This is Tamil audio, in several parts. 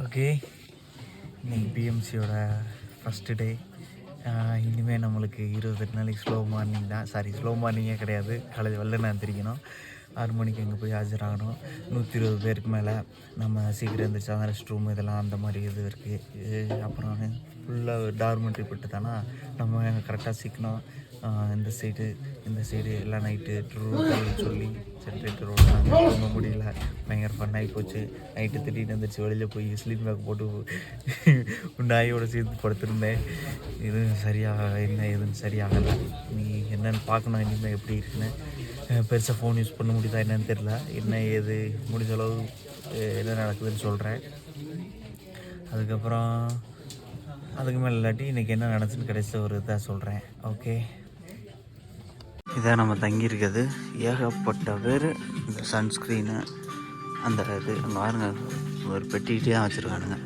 ஓகே, இன்னைக்கு பிஎம்சியோட ஃபஸ்ட்டு டே. இனிமேல் நம்மளுக்கு 28 நாளைக்கு ஸ்லோ மார்னிங் தான். ஸ்லோ மார்னிங்கே கிடையாது. காலேஜ் வெளில நான் தெரிவிக்கணும். 6 மணிக்கு அங்கே போய் ஆஜராகணும். 120 பேருக்கு மேலே. நம்ம சீக்கிரம் எழுந்திரிச்சா தான் ரெஸ்ட் ரூம் இதெல்லாம் அந்த மாதிரி இது இருக்குது. அப்புறம் ஃபுல்லாக டார்மெண்ட்ரி போட்டு தானே நம்ம கரெக்டாக சிக்கணும். இந்த சைடு எல்லாம் நைட்டு ட்ரூன்னு சொல்லி ஜென்ரேட்டர் ஓடுறாங்க. தூங்க முடியல, பயங்கர ஃபன்னாகி போச்சு. நைட்டு திடீர்னு வந்துச்சு, வெளியில் போய் ஸ்லீப் பேக் போட்டு நாயோடு சேர்ந்து படுத்திருந்தேன். எதுவும் எதுவும் சரியாகலை. நீ என்னென்னு பார்க்கணும் இனிமேல் எப்படி இருக்குன்னு. பெருசாக ஃபோன் யூஸ் பண்ண முடியுதா என்னன்னு தெரில. என்ன ஏது முடிஞ்ச அளவு என்ன நடக்குதுன்னு சொல்கிறேன். அதுக்கு மேலே இல்லாட்டி இன்றைக்கி என்ன நடந்துச்சுன்னு கடைசி ஒரு இதாக சொல்கிறேன். ஓகே, இதான் நம்ம தங்கியிருக்கிறது. ஏகப்பட்ட பேர் இந்த சன்ஸ்க்ரீனு அந்த இது அங்கே பாருங்க, ஒரு பெட்டிகிட்டே தான் வச்சுருக்கானுங்க.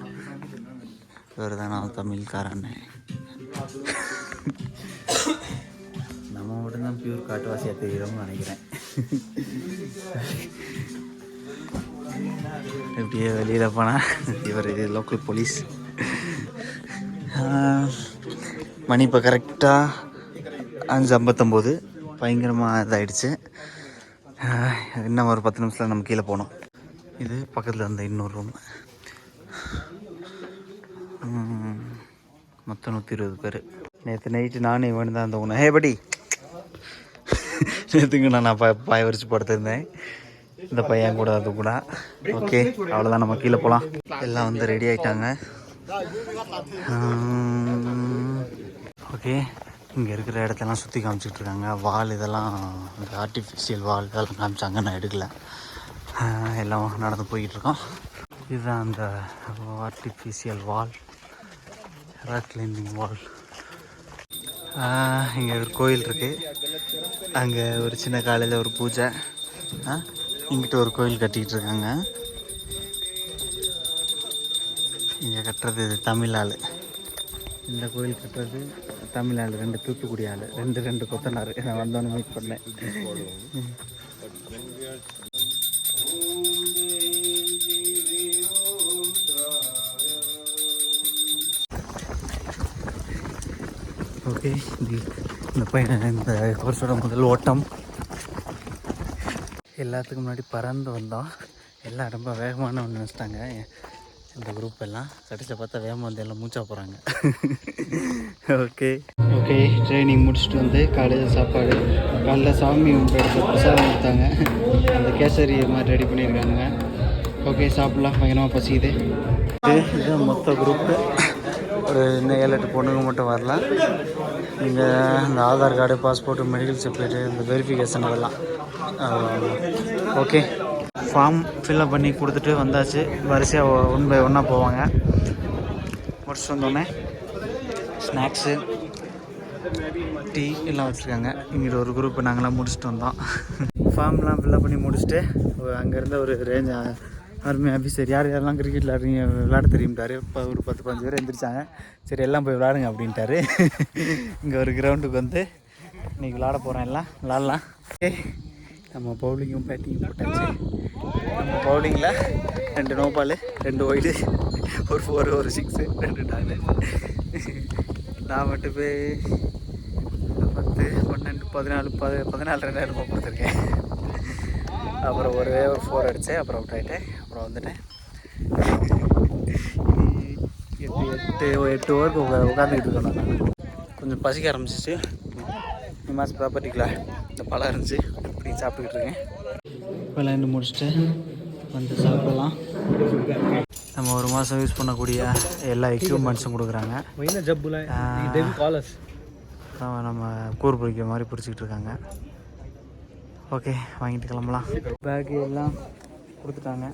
இவர் தான் நான் தமிழ்காரன்னு. நம்ம மட்டும்தான் பியூர் காட்டுவாசியாக தெரியுறோம்னு நினைக்கிறேன். இப்படியே வெளியில் போனால் இவர் லோக்கல் போலீஸ். மணி இப்போ கரெக்டாக 5:59. பயங்கரமாக இதாகிடுச்சு. இன்னும் ஒரு 10 நிமிஷத்தில் நம்ம கீழே போனோம். இது பக்கத்தில் இருந்த இன்னொரு ரூம். மொத்தம் 120 பேர். நேற்று நைட்டு நானும் இவன் தான் தூங்கினேன். படி நேற்றுங்க நான் பாய வரிச்சு படுத்திருந்தேன். இந்த பையன் கூட அது கூட. ஓகே, அவ்வளோதான், நம்ம கீழே போகலாம். எல்லாம் வந்து ரெடி ஆகிட்டாங்க. ஓகே, இங்கே இருக்கிற இடத்தெல்லாம் சுற்றி காமிச்சிட்ருக்காங்க. வால் இதெல்லாம் இந்த ஆர்டிஃபிஷியல் வால் இதெல்லாம் காமிச்சாங்க. நான் எடுக்கல, எல்லாம் நடந்து போய்கிட்ருக்கோம். இதுதான் அந்த ஆர்டிஃபிஷியல் வால், ராக் கிளைம்பிங் வால். இங்கே ஒரு கோயில் இருக்குது. அங்கே ஒரு சின்ன காலையில் ஒரு பூஜை. இங்கிட்ட ஒரு கோயில் கட்டிக்கிட்டு இருக்காங்க. இங்கே கட்டுறது தமிழ் ஆள். இந்த கோயில் கட்டுறது தமிழ் ஆள், 2 தூத்துக்குடி ஆள், 2 கொத்தனார். நான் வந்தோன்னு மீட் பண்ணேன். ஓகே, இந்த பையன் இந்த கோர்ஸோட முதல் ஓட்டம். எல்லாத்துக்கும் முன்னாடி பறந்து வந்தோம். எல்லாம் ரொம்ப வேகமான ஒன்று நினச்சிட்டாங்க இந்த குரூப் எல்லாம். கடைசியை பார்த்தா வேகமாக வந்து எல்லாம் மூச்சா போகிறாங்க. ஓகே, ட்ரைனிங் முடிச்சுட்டு வந்து காலையில் சாப்பாடு. காலைல சாமி எடுத்து பிரசாதம் கொடுத்தாங்க. அந்த கேசரி மாதிரி ரெடி பண்ணியிருக்காங்க. ஓகே, சாப்பிட்லாம். பயங்கரமாக பசிக்குது. இதுதான் மொத்த குரூப்பு. ஒரு இன்னும் 7-8 பொண்ணுங்க மட்டும் வரலாம். இங்கே இந்த Aadhaar card, passport, medical certificate, இந்த வெரிஃபிகேஷன் அதெல்லாம். ஓகே, ஃபார்ம் ஃபில்அப் பண்ணி கொடுத்துட்டு வந்தாச்சு. வரிசையாக 1 by 1 போவாங்க. முடிச்சுட்டு வந்தோடனே ஸ்நாக்ஸு, டீ எல்லாம் வச்சுருக்காங்க. இங்கிட்ட ஒரு குரூப்பு நாங்களாம் முடிச்சுட்டு வந்தோம். ஃபார்ம்லாம் ஃபில்அப் பண்ணி முடிச்சுட்டு அங்கேருந்த ஒரு ரேஞ்ச் ஆர்மி ஆஃபீஸர் யாரெல்லாம் கிரிக்கெட் விளையாட தெரியும்ட்டார். இப்போ ஒரு 10-15 பேர் எழுந்திரிச்சாங்க. சரி, எல்லாம் போய் விளையாடுங்க அப்படின்ட்டாரு. இங்கே ஒரு கிரவுண்டுக்கு வந்து இன்றைக்கி விளையாட போகிறோம். எல்லாம் விளாட்லாம். ஓகே, நம்ம பவுலிங்கும் பேட்டிங்கும் போட்டாச்சு. நம்ம பவுலிங்கில் 2 நோ பால், 2 ஒய்டு, ஒரு 4, ஒரு 6, 2 டாலு. நான் மட்டும் போய் 10, 12, 14 ரன் எடுப்ப கொடுத்துருக்கேன். அப்புறம் ஒரு 4 அடித்தேன். அப்புறம் அவுட் ஆகிட்டேன். அப்புறம் வந்துட்டேன். 8 ஓவருக்கு உட்காந்துக்கிட்டு இருக்கோம். நான் கொஞ்சம் பசிக்க ஆரம்பிச்சிச்சு. மாஸ் ப்ராப்பர்ட்டிக்குள்ள இந்த பழம் இருந்துச்சு, இப்படி சாப்பிட்டுக்கிட்டு இருக்கேன். விளையாண்டு முடிச்சுட்டு வந்து சாப்பிடலாம். நம்ம 1 மாதம் யூஸ் பண்ணக்கூடிய எல்லா எக்யூப்மெண்ட்ஸும் கொடுக்குறாங்க. நம்ம கூறு பிடிக்கிற மாதிரி பிடிச்சிக்கிட்டு இருக்காங்க. ஓகே, வாங்கிட்டு கிளம்பலாம். பேக்கு எல்லாம் கொடுத்துட்டாங்க.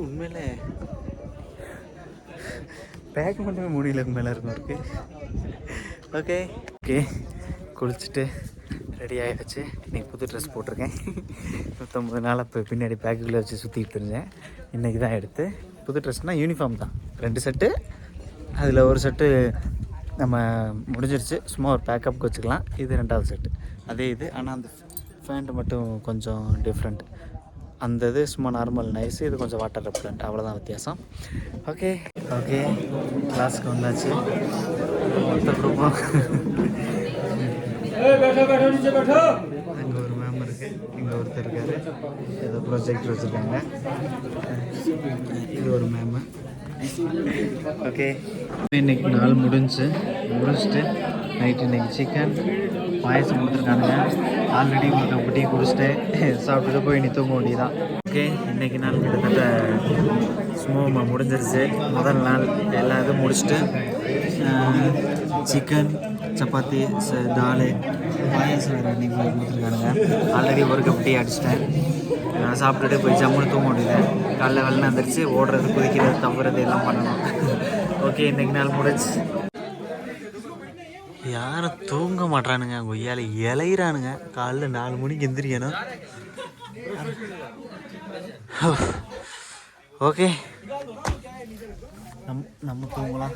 உண்மையிலே பேக் மட்டுமே முடியல, மேலே இருக்கும். ஓகே, குளிச்சுட்டு ரெடி ஆகிடுச்சு. இன்றைக்கி புது ட்ரெஸ் போட்டிருக்கேன். 19 நாள் இப்போ பின்னாடி பேக்குள்ளே வச்சு சுற்றிக்கிட்டு இருந்தேன். இன்றைக்கி தான் எடுத்து புது ட்ரெஸ்னால் யூனிஃபார்ம் தான். 2 செட்டு, அதில் ஒரு செட்டு நம்ம முடிஞ்சிருச்சு. சும்மா ஒரு பேக்கப்புக்கு வச்சுக்கலாம். இது 2வது செட்டு அதே இது. ஆனால் அந்த ஃபேண்ட்டு மட்டும் கொஞ்சம் டிஃப்ரெண்ட். அந்த இது சும்மா நார்மல் நைஸு, இது கொஞ்சம் வாட்டர் ரெப்லண்ட், அவ்வளோதான் வித்தியாசம். ஓகே ஓகே, கிளாஸுக்கு வந்தாச்சு. மொத்த குரூப்பும் அங்கே ஒரு மேம் இருக்குது, இங்கே ஒருத்தர் இருக்கார், ஏதோ ப்ரொஜெக்டர் வச்சுருக்காங்க. இது ஒரு மேமு. ஓகே, இன்னைக்கு நாள் முடிச்சுட்டு நைட்டு இன்றைக்கி சிக்கன் பாயசம் கொடுத்துருக்கானுங்க. ஆல்ரெடி ஒரு கப்பு டீ குடிச்சிட்டு சாப்பிட்டுட்டு போய் நீ தூங்க வேண்டியதான். ஓகே, இன்றைக்கி நாள் கிட்டத்தட்ட சும்மா முடிஞ்சிருச்சு. முதல் நாள் எல்லா இதுவும் முடிச்சுட்டு சிக்கன், சப்பாத்தி, தால், பாயசம் வேறு இன்றைக்கி கொடுத்துருக்கானுங்க. ஆல்ரெடி ஒரு கப் டீ அடிச்சிட்டேன். சாப்பிட்டுட்டு போய் ஜம்முன்னு தூங்க முடியல. காலைல வெள்ளனை வந்துருச்சு, ஓடுறது, குதிக்கிறது, தவறது எல்லாம் பண்ணணும். ஓகே, இன்றைக்கி நாள் முடிச்சு. யாரும் தூங்க மாட்டானுங்க, கொய்யால இலையிறானுங்க. காலைல 4 மணிக்கு எந்திரிக்கணும். ஓகே, நம்ம தூங்கலாம்.